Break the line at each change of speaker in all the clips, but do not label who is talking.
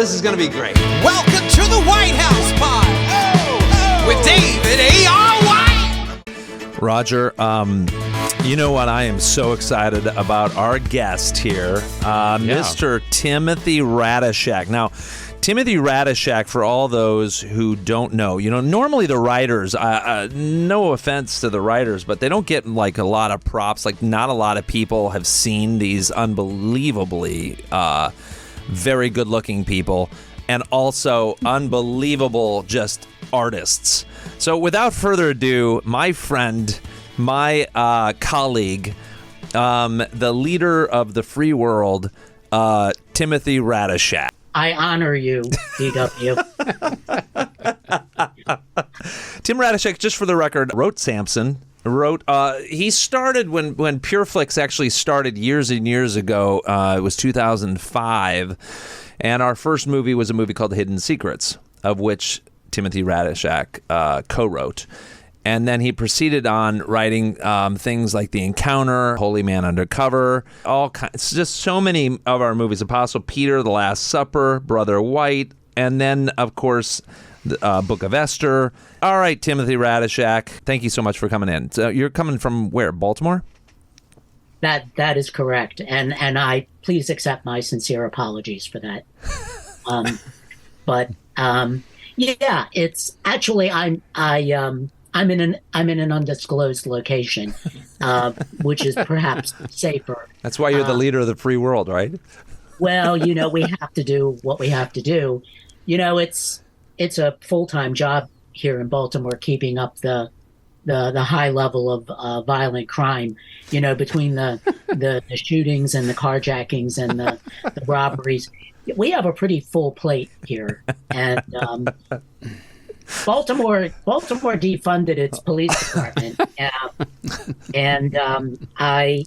this is going to be great.
Welcome to the White House Pod with David A.R. White.
Roger, you know what? I am so excited about our guest here, Mr. Timothy Ratajczak. Now, Timothy Ratajczak, for all those who don't know, normally the writers, no offense to the writers, but they don't get like a lot of props. Like, not a lot of people have seen these unbelievably very good-looking people, and also unbelievable just artists. So without further ado, my friend, my colleague, the leader of the free world, Timothy Ratajczak.
I honor you, DW.
Tim Ratajczak, just for the record, wrote Samson. He started when PureFlix actually started years and years ago. It was 2005, and our first movie was a movie called Hidden Secrets, of which Timothy Ratajczak co-wrote. And then he proceeded on writing things like The Encounter, Holy Man Undercover, all kinds, just so many of our movies. Apostle Peter, The Last Supper, Brother White, and then, of course, the Book of Esther. All right, Timothy Ratajczak, thank you so much for coming in. So you're coming from where, Baltimore?
That is correct, and I please accept my sincere apologies for that. Yeah, it's actually I'm in an undisclosed location, which is perhaps safer.
That's why you're the leader of the free world, right?
Well, we have to do what we have to do. It's a full-time job here in Baltimore, keeping up the high level of violent crime. Between the shootings and the carjackings and the robberies, we have a pretty full plate here, and Baltimore defunded its police department, and I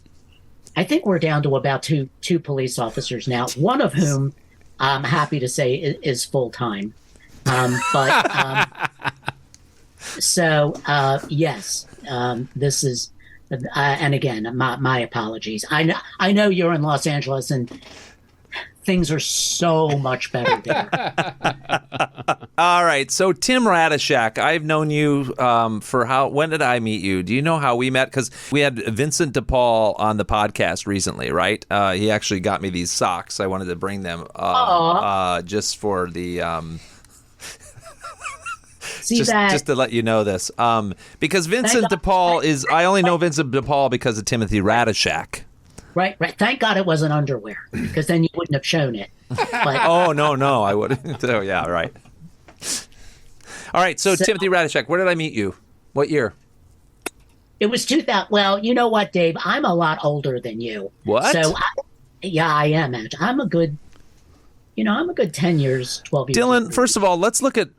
think we're down to about two police officers now. One of whom, I'm happy to say, is full time. Yes, this is, and again, my apologies. I know you're in Los Angeles and things are so much better there.
All right. So Tim Ratajczak, I've known you when did I meet you? Do you know how we met? Because we had Vincent DePaul on the podcast recently, right? He actually got me these socks. I wanted to bring them just for the... just to let you know this. Because Vincent DePaul I only know Vincent DePaul because of Timothy Ratajczak.
Right. Thank God it wasn't underwear, because then you wouldn't have shown it. But,
oh, no, I wouldn't. Oh, yeah, right. All right, so Timothy Ratajczak, where did I meet you? What year?
It was 2000. Well, you know what, Dave? I'm a lot older than you.
What?
So, I am. I'm a good 10 years, 12 years.
Dylan, first of all, let's look at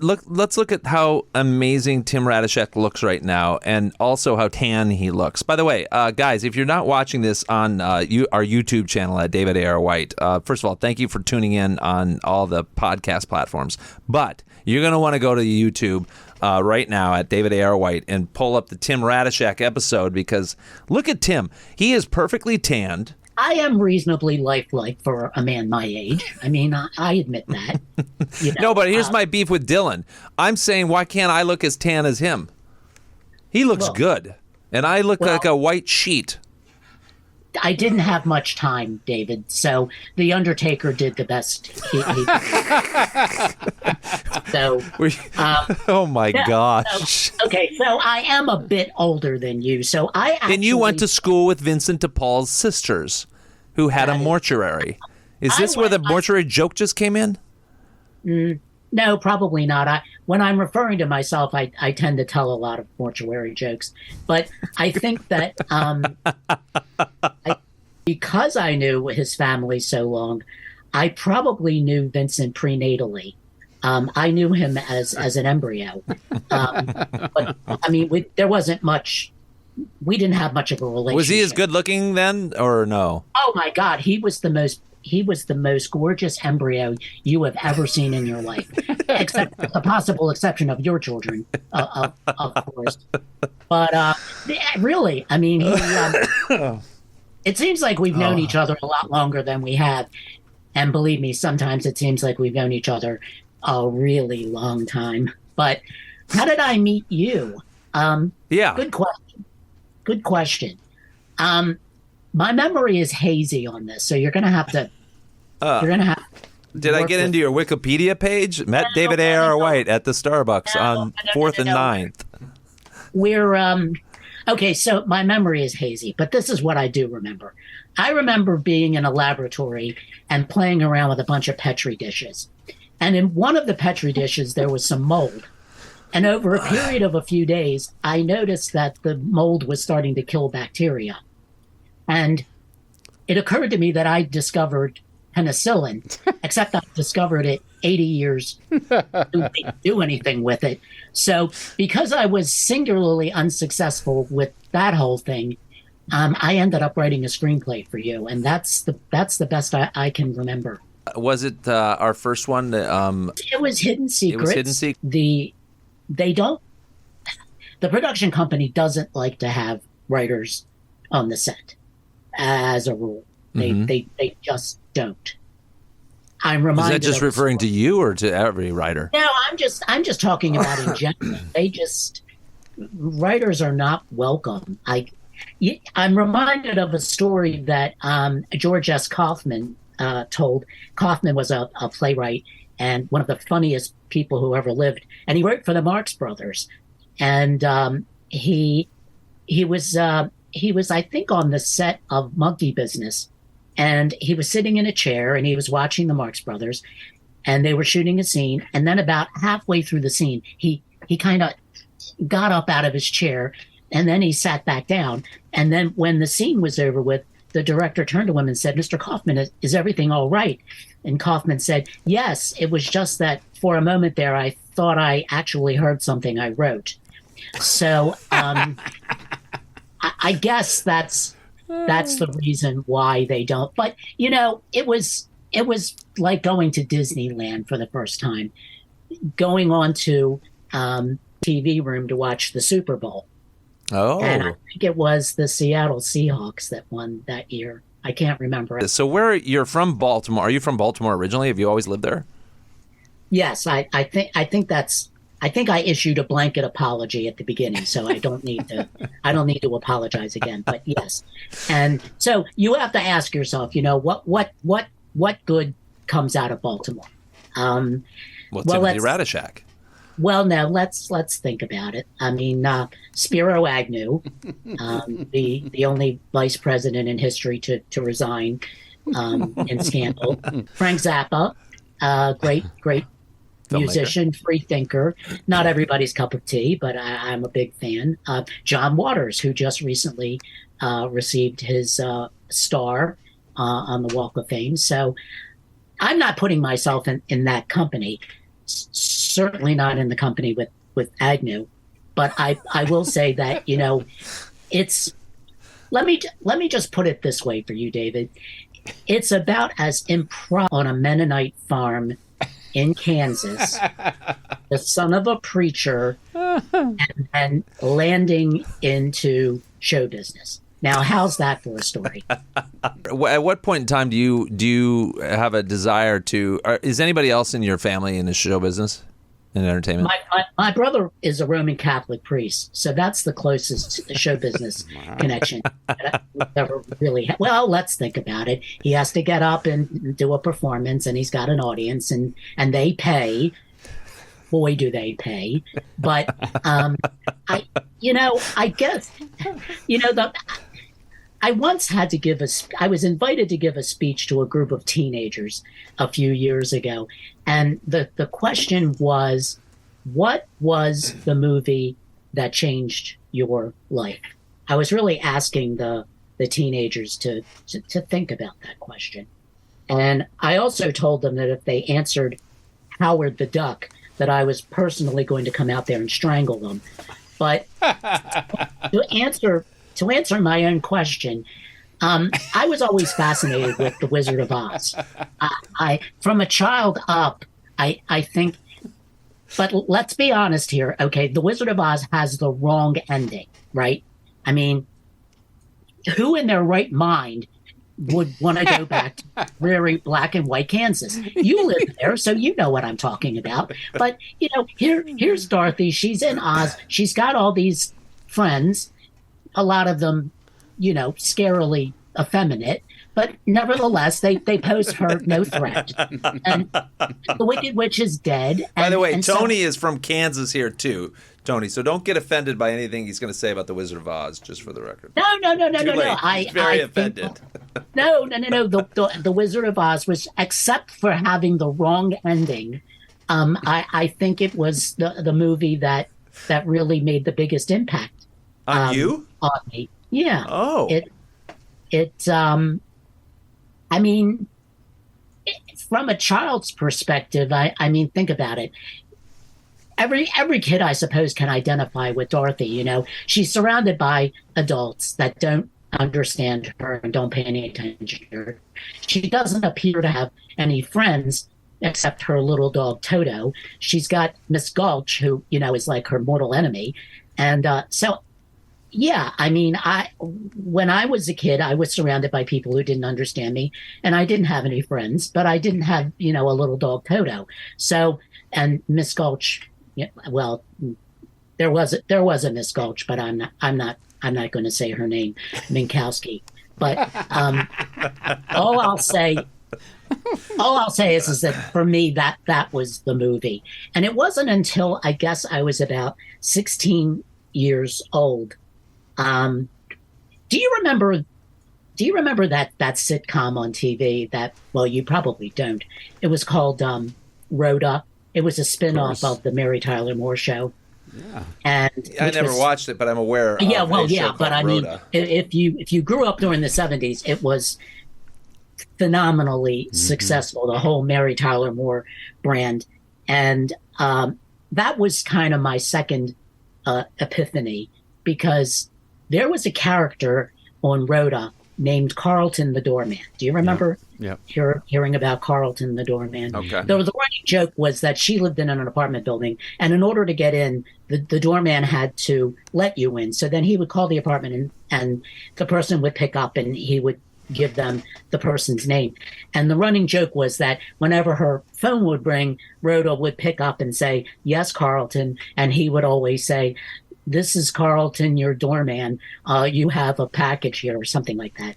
how amazing Tim Ratajczak looks right now, and also how tan he looks. By the way, guys, if you're not watching this on our YouTube channel at David A.R. White, first of all, thank you for tuning in on all the podcast platforms. But you're going to want to go to YouTube right now at David A.R. White and pull up the Tim Ratajczak episode, because look at Tim. He is perfectly tanned.
I am reasonably lifelike for a man my age. I mean, I admit that.
No, but here's my beef with Dylan. I'm saying, why can't I look as tan as him? He looks good, and I look like a white sheet.
I didn't have much time, David, so The Undertaker did the best he So,
oh my gosh.
Okay, so I am a bit older than you. So
And you went to school with Vincent DePaul's sisters, who had a mortuary. Is this where the mortuary joke just came in?
No, probably not. When I'm referring to myself, I tend to tell a lot of mortuary jokes. But I think that because I knew his family so long, I probably knew Vincent prenatally. I knew him as an embryo. But I mean, there wasn't much. We didn't have much of a relationship.
Was he as good looking then, or no?
Oh my God, he was the most gorgeous embryo you have ever seen in your life, except the possible exception of your children, of course. But really, I mean, it seems like we've known each other a lot longer than we have. And believe me, sometimes it seems like we've known each other a really long time. But how did I meet you?
Yeah.
Good question. Good question. My memory is hazy on this, so you're going to have to.
Did I get into your Wikipedia page? Met David A.R. White at the Starbucks on 4th and 9th.
We're okay, so my memory is hazy, but this is what I do remember. I remember being in a laboratory and playing around with a bunch of Petri dishes. And in one of the Petri dishes, there was some mold. And over a period of a few days, I noticed that the mold was starting to kill bacteria. And it occurred to me that I discovered penicillin, except I discovered it 80 years didn't do anything with it. So because I was singularly unsuccessful with that whole thing, I ended up writing a screenplay for you, and that's the best I can remember.
Was it our first one?
It was Hidden Secrets.
It was Hidden Secrets.
The production company doesn't like to have writers on the set, as a rule. They just don't. I'm reminded.
Is that just referring to you or to every writer?
No, I'm just talking about in general. Writers are not welcome. I'm reminded of a story that George S. Kaufman told. Kaufman was a playwright and one of the funniest people who ever lived, and he wrote for the Marx Brothers. And he was I think on the set of Monkey Business, and he was sitting in a chair and he was watching the Marx Brothers, and they were shooting a scene. And then about halfway through the scene, he kind of got up out of his chair, and then he sat back down. And then when the scene was over with, the director turned to him and said, "Mr. Kaufman, is everything all right?" And Kaufman said, "Yes, it was just that for a moment there, I thought I actually heard something I wrote." So I guess that's the reason why they don't. But, it was like going to Disneyland for the first time, going on to TV room to watch the Super Bowl.
Oh.
And I think it was the Seattle Seahawks that won that year. I can't remember.
So you're from Baltimore. Are you from Baltimore originally? Have you always lived there?
Yes, I think I issued a blanket apology at the beginning, so I don't need to apologize again. But yes. And so you have to ask yourself, what good comes out of Baltimore?
Timothy Ratajczak.
Well, now let's think about it. I mean, Spiro Agnew, the only vice president in history to resign in scandal. Frank Zappa, great musician, free thinker. Not everybody's cup of tea, but I'm a big fan. John Waters, who just recently received his star on the Walk of Fame. So I'm not putting myself in that company. Certainly not in the company with Agnew, but I will say that it's. Let me just put it this way for you, David. It's about as improv on a Mennonite farm in Kansas, the son of a preacher, and landing into show business. Now, how's that for a story?
At what point in time do you have a desire to? Is anybody else in your family in the show business, in entertainment?
My brother is a Roman Catholic priest, so that's the closest show business connection that I've ever really had. Well, let's think about it. He has to get up and do a performance, and he's got an audience, and they pay. Boy, do they pay! But I guess I once had to give I was invited to give a speech to a group of teenagers a few years ago. And the question was, what was the movie that changed your life? I was really asking the teenagers to think about that question. And I also told them that if they answered Howard the Duck, that I was personally going to come out there and strangle them. But to answer my own question, I was always fascinated with The Wizard of Oz. I from a child up, I think, but let's be honest here, okay? The Wizard of Oz has the wrong ending, right? I mean, who in their right mind would want to go back to dreary black and white Kansas. You live there, so you know what I'm talking about. But, here's Dorothy. She's in Oz. She's got all these friends, a lot of them, scarily effeminate. But nevertheless, they pose her no threat. And the Wicked Witch is dead.
By the way, Tony is from Kansas here, too. Tony, so don't get offended by anything he's going to say about the Wizard of Oz, just for the record.
No.
He's very offended.
No. The Wizard of Oz was, except for having the wrong ending, I think it was the movie that really made the biggest impact.
On you?
On me. Yeah.
Oh.
From a child's perspective, think about it. Every kid, I suppose, can identify with Dorothy. She's surrounded by adults that don't understand her and don't pay any attention to her. She doesn't appear to have any friends except her little dog Toto. She's got Miss Gulch, who is like her mortal enemy, and when I was a kid, I was surrounded by people who didn't understand me, and I didn't have any friends, but I didn't have a little dog Toto. So, and Miss Gulch. Yeah, well, there was a Miss Gulch, but I'm not going to say her name, Minkowski. But all I'll say is that for me that was the movie, and it wasn't until I guess I was about 16 years old. Do you remember that sitcom on TV that? Well, you probably don't. It was called Rhoda. It was a spin-off of the Mary Tyler Moore Show.
Yeah.
And
I never watched it, but I'm aware.
Yeah,
of
but I mean, if you grew up during the 70s, it was phenomenally successful. The whole Mary Tyler Moore brand, and that was kind of my second epiphany, because there was a character on Rhoda named Carlton the Doorman. Do you remember hearing about Carlton the Doorman?
Okay.
The running joke was that she lived in an apartment building, and in order to get in, the doorman had to let you in. So then he would call the apartment, and the person would pick up, and he would give them the person's name. And the running joke was that whenever her phone would ring, Rhoda would pick up and say, "Yes, Carlton," and he would always say, "This is Carlton, your doorman. You have a package here," or something like that.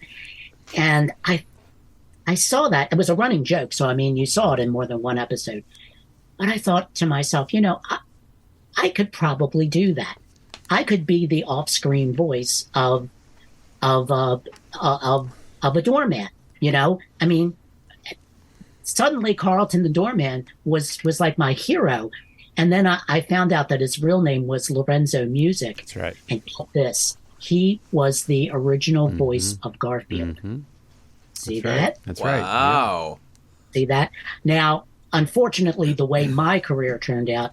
And I saw that. It was a running joke. So, you saw it in more than one episode. But I thought to myself, I could probably do that. I could be the off-screen voice of a doorman, Suddenly Carlton the doorman was like my hero. And then I found out that his real name was Lorenzo Music.
That's right.
And get this, he was the original voice of Garfield. See that?
That's right.
Wow.
See that? Now, unfortunately, the way my career turned out,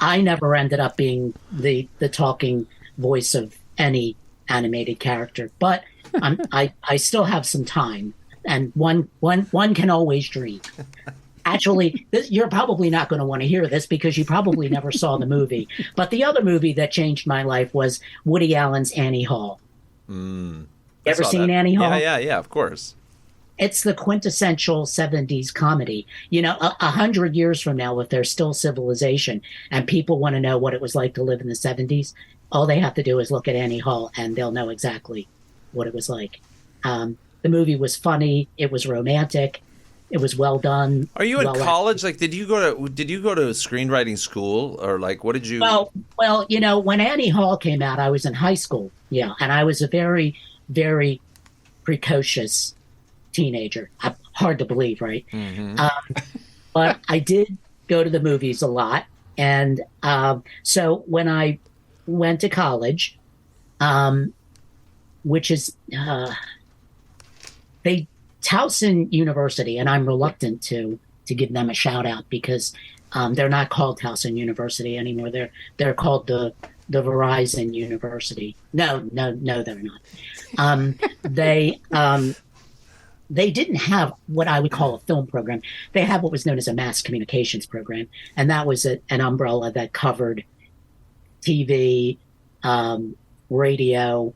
I never ended up being the talking voice of any animated character. But I still have some time, and one can always dream. Actually, you're probably not going to want to hear this because you probably never saw the movie. But the other movie that changed my life was Woody Allen's Annie Hall. Ever seen Annie Hall?
Yeah, of course.
It's the quintessential 70s comedy. 100 years from now, if there's still civilization and people want to know what it was like to live in the 70s, all they have to do is look at Annie Hall and they'll know exactly what it was like. The movie was funny. It was romantic. It was well done.
Are you in college? Like, did you go to screenwriting school, or like, what did you?
Well, when Annie Hall came out, I was in high school. Yeah, and I was a very, very precocious teenager. Hard to believe, right? But I did go to the movies a lot, and so when I went to college, which is Towson University, and I'm reluctant to give them a shout out because they're not called Towson University anymore. They're called the Verizon University. No, they're not. They didn't have what I would call a film program. They had what was known as a mass communications program, and that was an umbrella that covered TV, radio,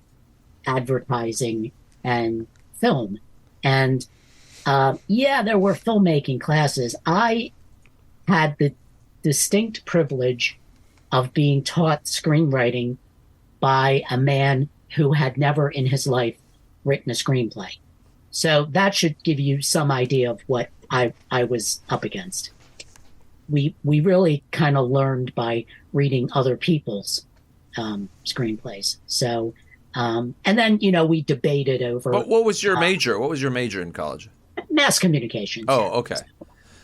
advertising, and film. And yeah, there were filmmaking classes. I had the distinct privilege of being taught screenwriting by a man who had never in his life written a screenplay. So that should give you some idea of what I was up against. We really kind of learned by reading other people's screenplays. So, and then, we debated over.
But what was your major? What was your major in college?
Mass communications.
Oh, okay.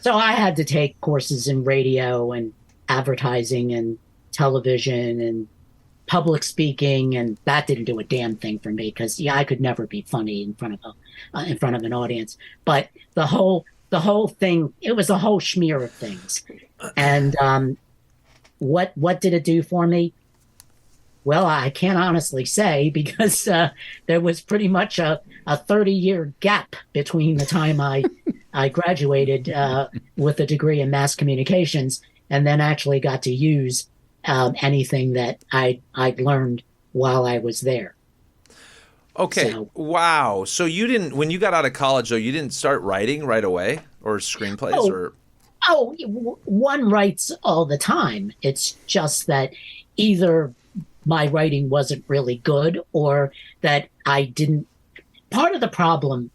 So I had to take courses in radio and advertising and television and public speaking, and that didn't do a damn thing for me because I could never be funny in front of an audience. But the whole thing, it was a whole smear of things. And what did it do for me? Well, I can't honestly say because there was pretty much a 30-year gap between the time I graduated with a degree in mass communications and then actually got to use anything that I'd learned while I was there.
Okay. So, wow. So you didn't, when you got out of college, though, you didn't start writing right away or screenplays
one writes all the time. It's just that either my writing wasn't really good or that I didn't. Part of the problem,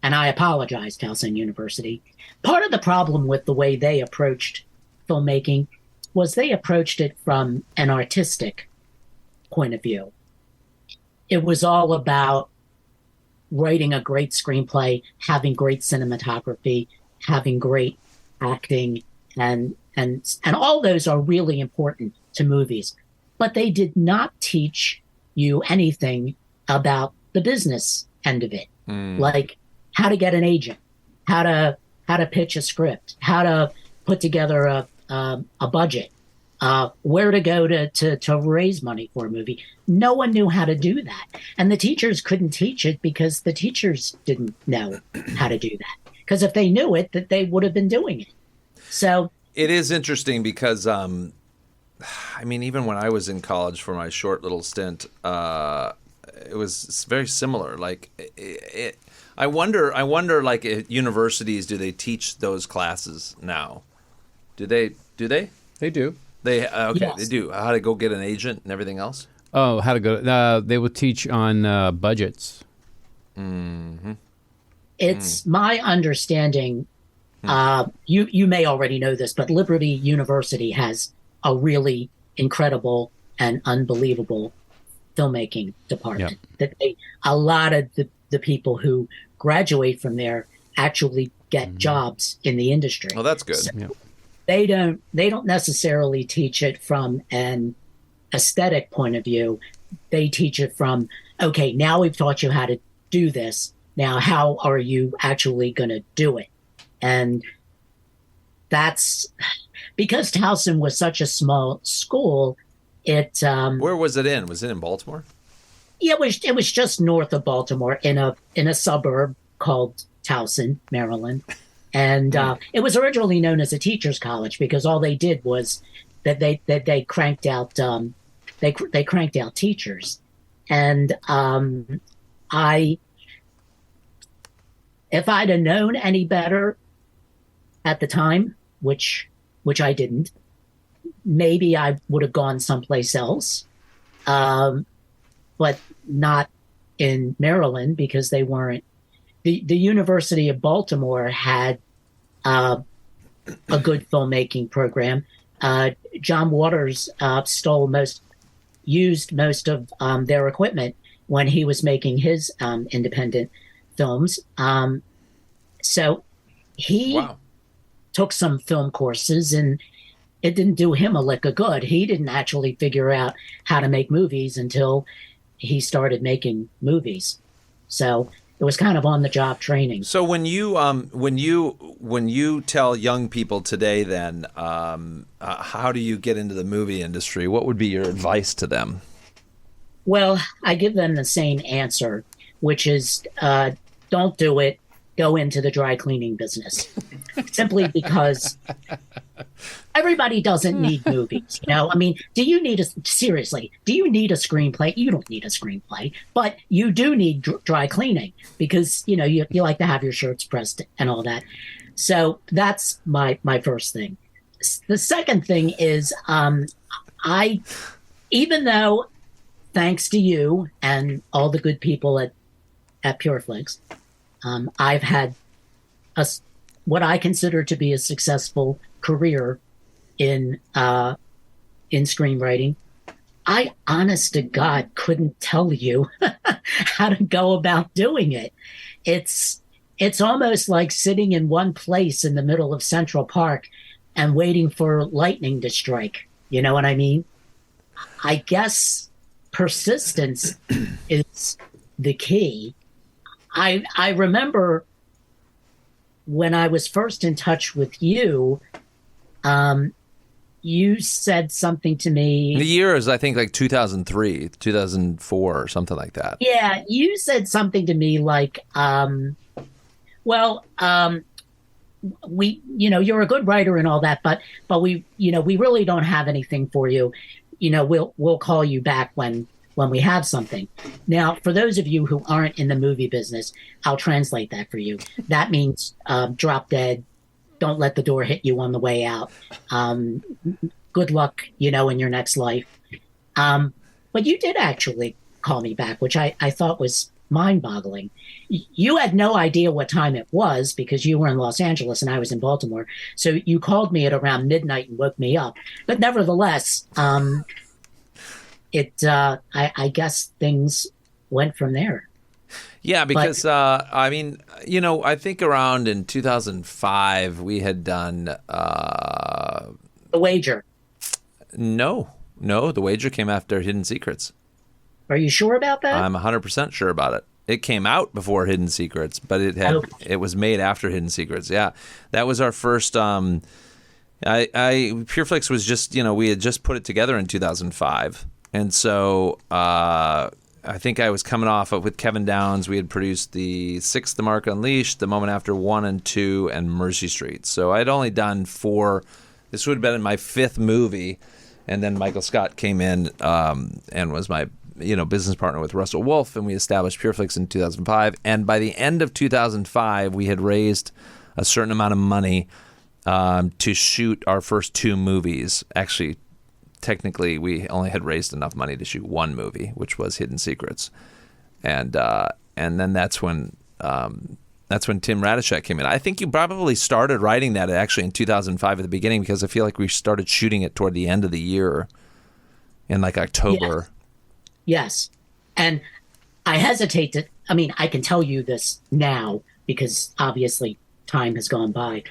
and I apologize, Towson University, part of the problem with the way they approached filmmaking was they approached it from an artistic point of view. It was all about writing a great screenplay, having great cinematography, having great acting, and all those are really important to movies. But they did not teach you anything about the business end of it, like how to get an agent, how to pitch a script, how to put together a budget, where to go to raise money for a movie. No one knew how to do that. And the teachers couldn't teach it because the teachers didn't know how to do that. Because if they knew it, that they would have been doing it. So
it is interesting because, even when I was in college for my short little stint, it was very similar. Like, I wonder, like, at universities, do they teach those classes now? Do they?
They do.
Okay,
yes.
They do. How to go get an agent and everything else?
Oh, how to go. They will teach on budgets.
Mm-hmm.
It's my understanding, you may already know this, but Liberty University has a really incredible and unbelievable filmmaking department.
Yep.
A lot of the people who graduate from there actually get jobs in the industry.
Oh, that's good.
So they don't necessarily teach it from an aesthetic point of view. They teach it from, okay, now we've taught you how to do this. Now, how are you actually going to do it? And that's because Towson was such a small school.
Where was it in? Was it in Baltimore?
Yeah, it was just north of Baltimore in a suburb called Towson, Maryland. And it was originally known as a teachers' college because all they did was that they cranked out they cranked out teachers. And if I'd have known any better at the time, which I didn't, maybe I would have gone someplace else, but not in Maryland because they weren't. The University of Baltimore had a good filmmaking program. John Waters used most of their equipment when he was making his independent films. So he took some film courses and it didn't do him a lick of good. He didn't actually figure out how to make movies until he started making movies. So it was kind of on the job training.
So when you tell young people today, then how do you get into the movie industry? What would be your advice to them?
Well, I give them the same answer, which is don't do it. Go into the dry cleaning business. Simply because Everybody doesn't need movies, you know? I mean, seriously, do you need a screenplay? You don't need a screenplay, but you do need dry cleaning because, you know, you like to have your shirts pressed and all that. So that's my first thing. The second thing is, even though, thanks to you and all the good people at PureFlix, I've had what I consider to be a successful career in screenwriting. I, honest to God, couldn't tell you how to go about doing it. It's almost like sitting in one place in the middle of Central Park and waiting for lightning to strike. You know what I mean? I guess persistence is the key. I remember when I was first in touch with you, you said something to me.
The year is, I think, like 2003, 2004, or something like that.
Yeah, you said something to me like, you're a good writer and all that, but we really don't have anything for you. You know, we'll call you back when we have something. Now, for those of you who aren't in the movie business, I'll translate that for you. That means drop dead. Don't let the door hit you on the way out. Good luck, you know, in your next life. But you did actually call me back, which I thought was mind-boggling. You had no idea what time it was because you were in Los Angeles and I was in Baltimore. So you called me at around midnight and woke me up. But nevertheless, I guess things went from there.
Yeah, because I mean, you know, I think around in 2005 we had done
The Wager.
No, The Wager came after Hidden Secrets.
Are you sure about that?
I'm 100% sure about it. It came out before Hidden Secrets, but it was made after Hidden Secrets. Yeah, that was our first. PureFlix was just, you know, we had just put it together in 2005, and so I think I was coming off of with Kevin Downs. We had produced The Sixth, The Mark Unleashed, The Moment After 1 and 2, and Mercy Street. So I'd only done 4. This would have been my 5th movie, and then Michael Scott came in and was my, you know, business partner with Russell Wolf, and we established PureFlix in 2005. And by the end of 2005, we had raised a certain amount of money to shoot our first 2 movies. Actually, technically, we only had raised enough money to shoot 1 movie, which was Hidden Secrets, and then that's when Tim Ratajczak came in. I think you probably started writing that actually in 2005 at the beginning, because I feel like we started shooting it toward the end of the year, in like October.
Yes. And I hesitate to, I mean, I can tell you this now because obviously time has gone by,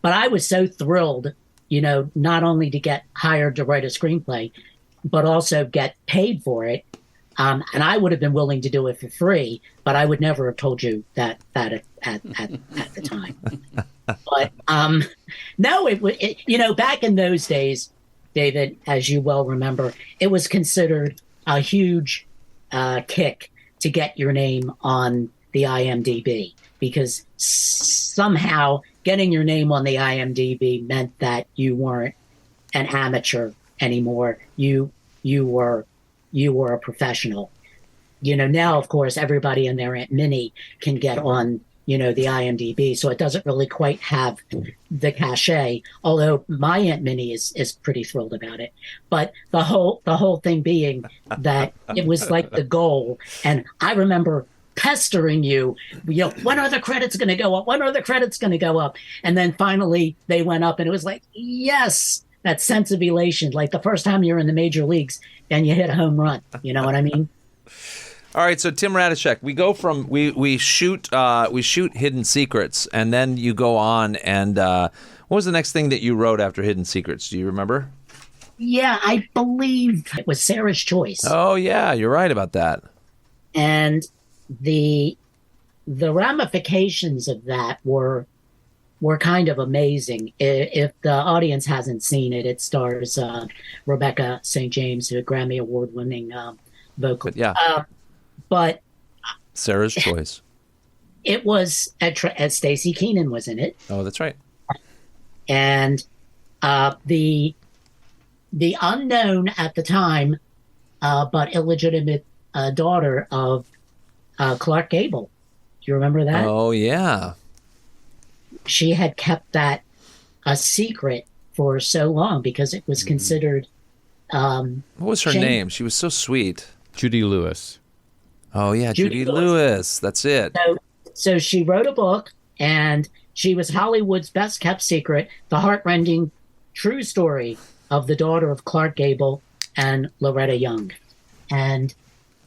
but I was so thrilled, you know, not only to get hired to write a screenplay, but also get paid for it. And I would have been willing to do it for free, but I would never have told you that at the time. But no, you know, back in those days, David, as you well remember, it was considered a huge kick to get your name on the IMDb, because somehow getting your name on the IMDb meant that you weren't an amateur anymore. You were a professional. You know, now, of course, everybody and their Aunt Minnie can get on, you know, the IMDb, so it doesn't really quite have the cachet, although my Aunt Minnie is pretty thrilled about it. But the whole thing being that it was like the goal. And I remember pestering you, you know, when are the credits going to go up? When are the credits going to go up? And then finally they went up, and it was like, yes, that sense of elation, like the first time you're in the major leagues and you hit a home run. You know what I mean?
All right, so Tim Ratajczak, we go from we shoot Hidden Secrets, and then you go on, and what was the next thing that you wrote after Hidden Secrets? Do you remember?
Yeah, I believe it was Sarah's Choice.
Oh yeah, you're right about that.
And the ramifications of that were kind of amazing. If the audience hasn't seen it, it stars Rebecca St. James, a Grammy Award-winning vocal.
But yeah.
But
Sarah's Choice.
It was, Stacey Keenan was in it.
Oh, that's right.
And The unknown at the time, but illegitimate daughter of Clark Gable. Do you remember that?
Oh, yeah.
She had kept that a secret for so long because it was considered.
What was her name? She was so sweet.
Judy Lewis.
Oh, yeah, Judy Lewis. That's it.
So she wrote a book, and she was Hollywood's best kept secret, the heartrending true story of the daughter of Clark Gable and Loretta Young. And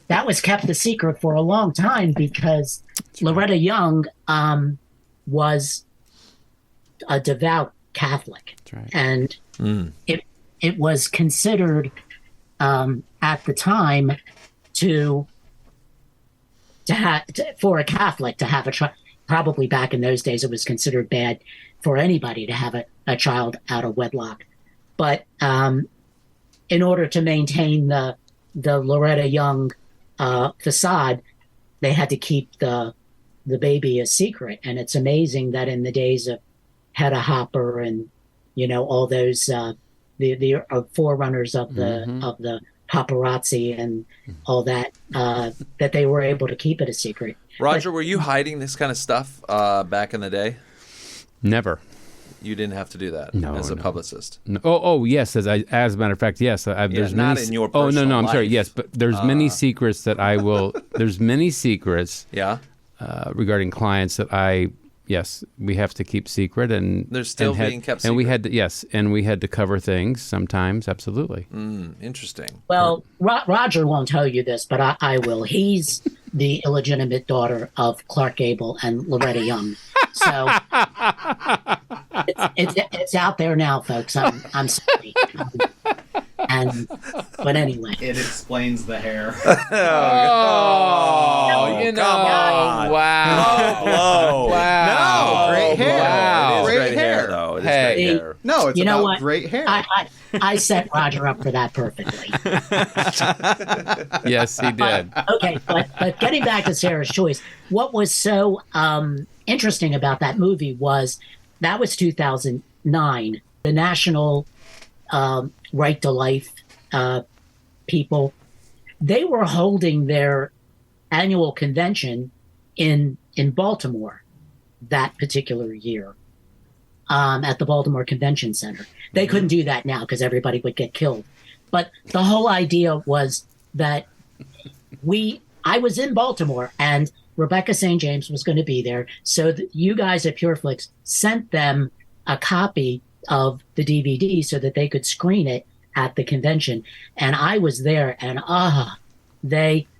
that was kept a secret for a long time because Loretta Young was a devout Catholic.
That's right.
And it was considered at the time for a Catholic to have a child. Probably back in those days, it was considered bad for anybody to have a child out of wedlock. But in order to maintain the Loretta Young facade, they had to keep the baby a secret. And it's amazing that in the days of Hedda Hopper and all those the forerunners of the paparazzi and all that that they were able to keep it a secret.
Roger, were you hiding this kind of stuff back in the day?
Never.
You didn't have to do that as a publicist.
No. Oh, yes. As a matter of fact, yes. There's
not
many,
in your personal
no. I'm
life.
sorry. Yes, but there's many secrets that I will. There's many secrets.
Yeah.
Regarding clients that we have to keep secret, and
they're still being kept secret.
And we had to cover things sometimes. Absolutely.
Interesting.
Well, Roger won't tell you this, but I will. He's the illegitimate daughter of Clark Gable and Loretta Young. So it's out there now, folks. I'm sorry. But anyway,
it explains the hair.
Come on!
Wow!
Wow! Great hair!
Wow!
Great hair, though. It is great hair.
No, it's about
what?
great hair.
I set Roger up for that perfectly.
Yes, he did.
Okay, but getting back to Sarah's Choice, what was so interesting about that movie was that was 2009. The National Right to Life people, they were holding their annual convention in Baltimore that particular year at the Baltimore Convention Center. They couldn't do that now because everybody would get killed. But the whole idea was that I was in Baltimore and Rebecca St. James was going to be there. So you guys at PureFlix sent them a copy of the DVD so that they could screen it at the convention. And I was there and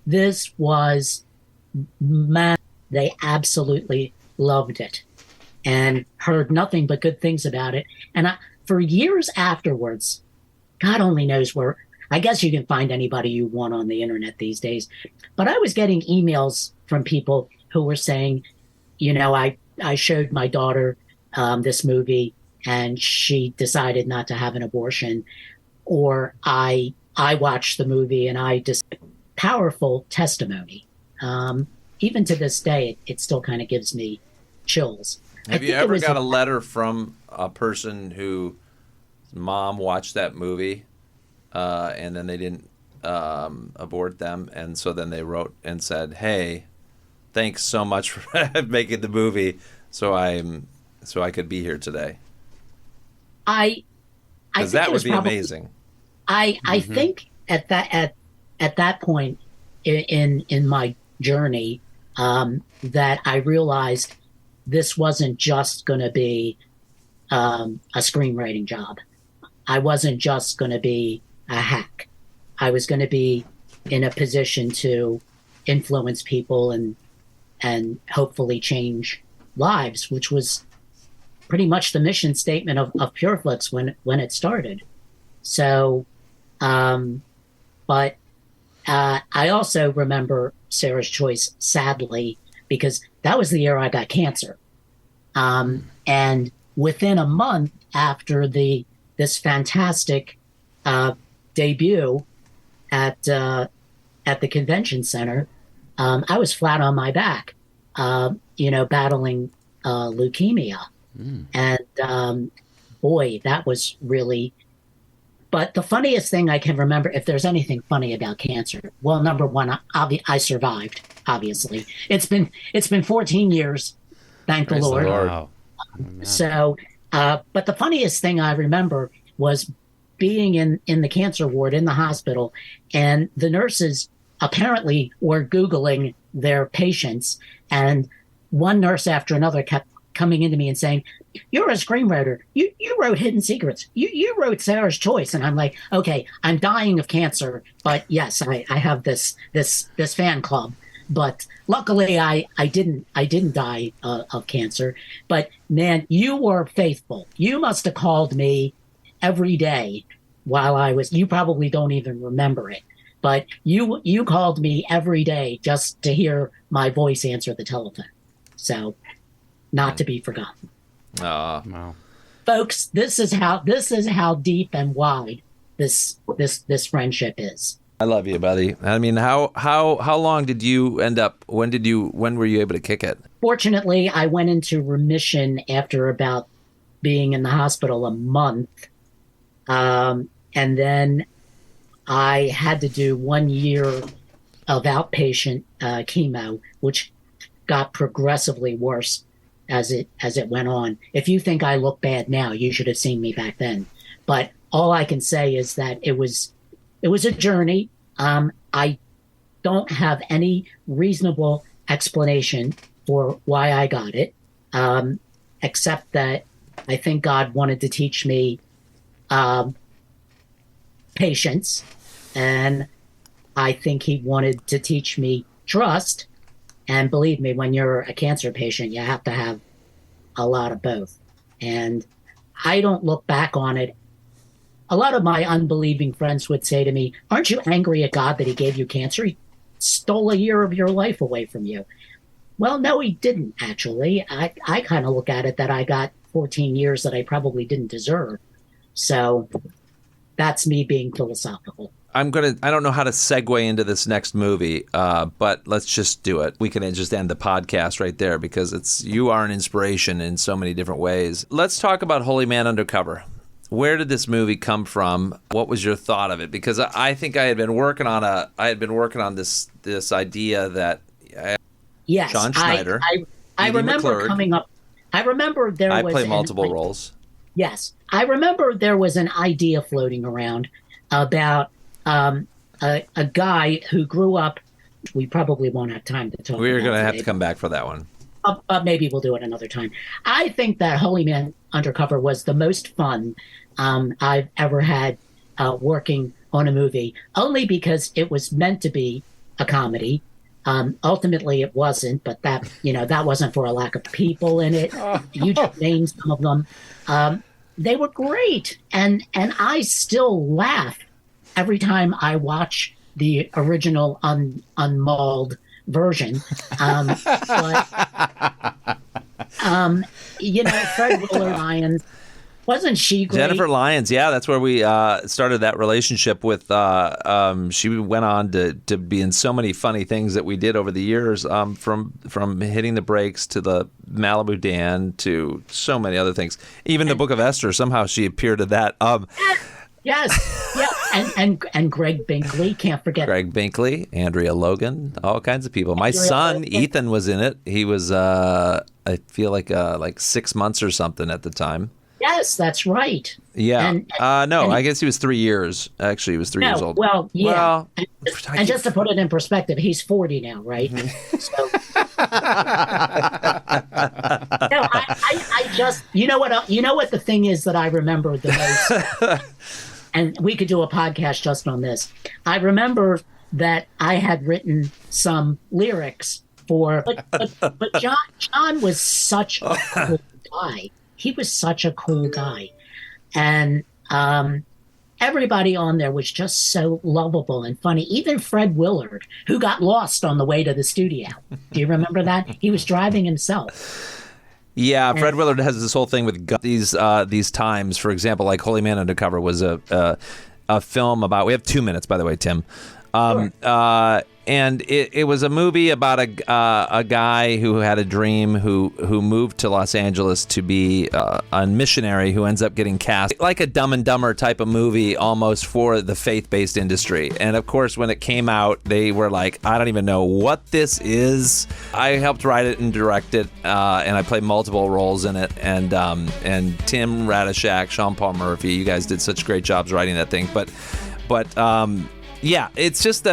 this was they absolutely loved it and heard nothing but good things about it. And for years afterwards, God only knows where, I guess you can find anybody you want on the internet these days. But I was getting emails from people who were saying, I showed my daughter this movie and she decided not to have an abortion. Or I watched the movie and I just powerful testimony. Even to this day, it still kind of gives me chills.
Have you ever got a letter from a person whose mom watched that movie and then they didn't abort them, and so then they wrote and said, "Hey, thanks so much for making the movie, so I could be here today." Because that would be amazing.
I think at that point in my journey that I realized this wasn't just going to be a screenwriting job. I wasn't just going to be a hack. I was going to be in a position to influence people and hopefully change lives, which was pretty much the mission statement of PureFlix when it started. So, but I also remember Sarah's Choice, sadly, because that was the year I got cancer. And within a month after this fantastic debut at the convention center, I was flat on my back, battling leukemia. And boy, that was really. But the funniest thing I can remember, if there's anything funny about cancer, well, number one, I survived. Obviously, it's been 14 years, thank the Lord.
Wow.
So, but the funniest thing I remember was being in the cancer ward in the hospital, and the nurses apparently were Googling their patients, and one nurse after another kept coming into me and saying, "You're a screenwriter. You wrote Hidden Secrets. You wrote Sarah's Choice." And I'm like, okay, I'm dying of cancer, but yes, I have this fan club. But luckily, I didn't die of cancer. But man, you were faithful. You must have called me every day while I was. You probably don't even remember it, but you called me every day just to hear my voice answer the telephone. So, not to be forgotten.
Wow.
Folks, this is how deep and wide this friendship is.
I love you, buddy. I mean, how long did you end up? When were you able to kick it?
Fortunately, I went into remission after about being in the hospital a month, and then I had to do 1 year of outpatient chemo, which got progressively worse as it went on. If you think I look bad now, you should have seen me back then. But all I can say is that it was a journey. I don't have any reasonable explanation for why I got it, except that I think God wanted to teach me patience, and I think he wanted to teach me trust. And believe me, when you're a cancer patient, you have to have a lot of both. And I don't look back on it. A lot of my unbelieving friends would say to me, "Aren't you angry at God that he gave you cancer? He stole a year of your life away from you." Well, no, he didn't, actually. I kind of look at it that I got 14 years that I probably didn't deserve. So that's me being philosophical.
I don't know how to segue into this next movie, but let's just do it. We can just end the podcast right there because you are an inspiration in so many different ways. Let's talk about Holy Man Undercover. Where did this movie come from? What was your thought of it? Because I think I had been working on this idea that
yes,
John Schneider.
I remember
McClurg,
coming up. I remember there was.
I play multiple roles.
Yes, I remember there was an idea floating around about a guy who grew up. We probably won't have time to talk.
We're
going to
have to come back for that one.
Maybe we'll do it another time. I think that Holy Man Undercover was the most fun I've ever had working on a movie, only because it was meant to be a comedy. Ultimately, it wasn't, but that wasn't for a lack of people in it. You just named some of them. They were great, and I still laugh every time I watch the original unmauled version. But Fred Willard-Lyons, wasn't she great?
Jennifer Lyons, yeah, that's where we started that relationship with. She went on to be in so many funny things that we did over the years, from Hitting the Brakes to the Malibu Dan to so many other things. Even the Book of Esther, somehow she appeared in that.
Yes, yeah, and Greg Binkley, can't forget.
Greg Binkley, Andrea Logan, all kinds of people. My son Logan. Ethan was in it. He was, I feel like 6 months or something at the time.
Yes, that's right.
Yeah. I guess he was 3 years. Actually, he was 3 years old.
Well, yeah.
Well,
and just to put it in perspective, he's 40 now, right? Mm-hmm. So, no, I just, you know what the thing is that I remember the most, and we could do a podcast just on this. I remember that I had written some lyrics for, but John was such a cool guy. He was such a cool guy. And everybody on there was just so lovable and funny. Even Fred Willard, who got lost on the way to the studio. Do you remember that? He was driving himself.
Yeah, Fred Willard has this whole thing with these times. For example, like Holy Man Undercover was a film about. We have 2 minutes, by the way, Tim.
Sure.
it was a movie about a guy who had a dream who moved to Los Angeles to be a missionary who ends up getting cast like a Dumb and Dumber type of movie almost for the faith-based industry. And of course, when it came out, they were like, I don't even know what this is. I helped write it and direct it, and I played multiple roles in it. And Tim Ratajczak, Sean Paul Murphy, you guys did such great jobs writing that thing. But yeah, it's just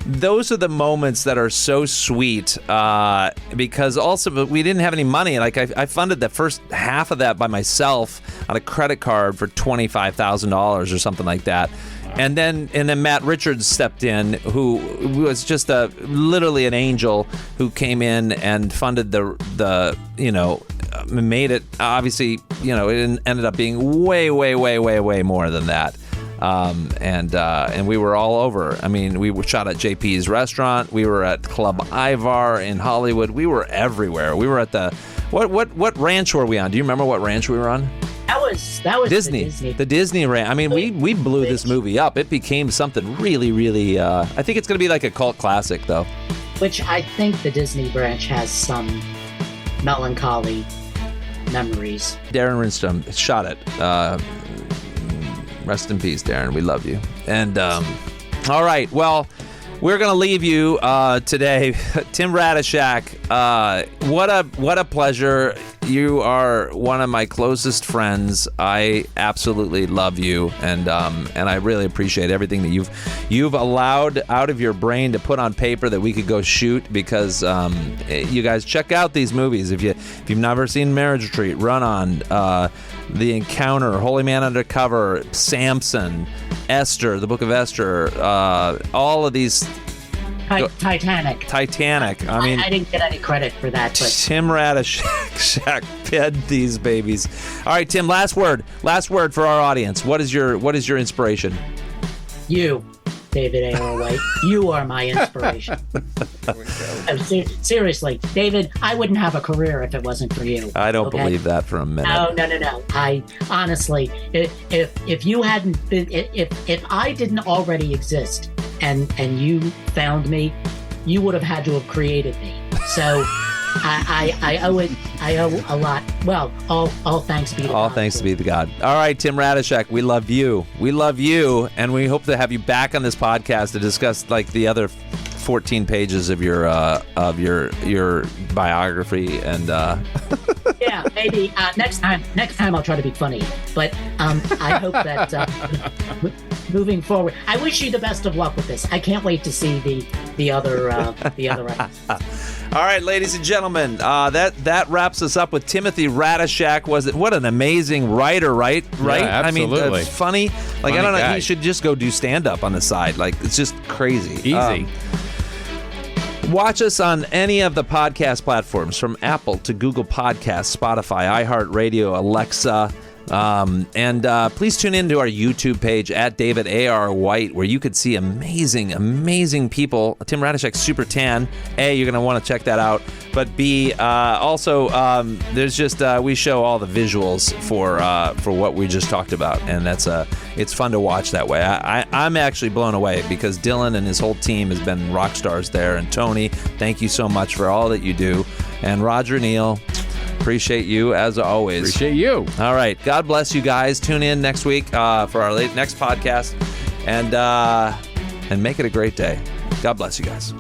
those are the moments that are so sweet because also we didn't have any money. Like I funded the first half of that by myself on a credit card for $25,000 or something like that. And then Matt Richards stepped in, who was just literally an angel who came in and funded the made it. Obviously, it ended up being way more than that. And we were all over. I mean, we were shot at JP's restaurant. We were at Club Ivar in Hollywood. We were everywhere. We were at the what ranch were we on? Do you remember what ranch we were on?
That was
Disney. The Disney ranch. I mean, we blew this movie up. It became something really. I think it's going to be like a cult classic, though.
Which I think the Disney branch has some melancholy memories.
Darren Rinstrom shot it. Rest in peace, Darren. We love you. And all right, well, we're gonna leave you today. Tim Ratajczak, what a pleasure. You are one of my closest friends. I absolutely love you, and I really appreciate everything that you've allowed out of your brain to put on paper that we could go shoot. Because you guys check out these movies if you've never seen Marriage Retreat, Run On, The Encounter, Holy Man Undercover, Samson, Esther, the Book of Esther, all of these.
Titanic.
I mean,
I didn't get any credit for that, but
Tim Ratajczak fed these babies. All right, Tim. Last word for our audience. What is your inspiration?
You, David A.R. White. You are my inspiration. Seriously, David, I wouldn't have a career if it wasn't for you.
I don't believe that for a minute.
No. I honestly, if you hadn't been, if I didn't already exist, and you found me, you would have had to have created me. So I owe it. I owe a lot. Well, all thanks be to God.
All thanks be to God. All right, Tim Ratajczak, we love you. We love you, and we hope to have you back on this podcast to discuss like the other 14 pages of your biography and.
Yeah, maybe next time I'll try to be funny. But I hope that moving forward, I wish you the best of luck with this. I can't wait to see the other.
All right, ladies and gentlemen, that wraps us up with Timothy Ratajczak. What an amazing writer, right?
Yeah, absolutely.
I mean, funny. Like
Funny
I don't know.
guy.
He should just go do stand up on the side. Like it's just crazy.
Easy.
Watch us on any of the podcast platforms, from Apple to Google Podcasts, Spotify, iHeartRadio, Alexa. And please tune in to our YouTube page at David A.R. White, where you could see amazing people. Tim Ratajczak, super tan. A, you're going to want to check that out. But B, also, there's just we show all the visuals for what we just talked about, and it's fun to watch that way. I'm actually blown away because Dylan and his whole team has been rock stars there. And Tony, thank you so much for all that you do. And Roger Neal, appreciate you as always.
Appreciate you.
All right. God bless you guys. Tune in next week for our next podcast, and make it a great day. God bless you guys.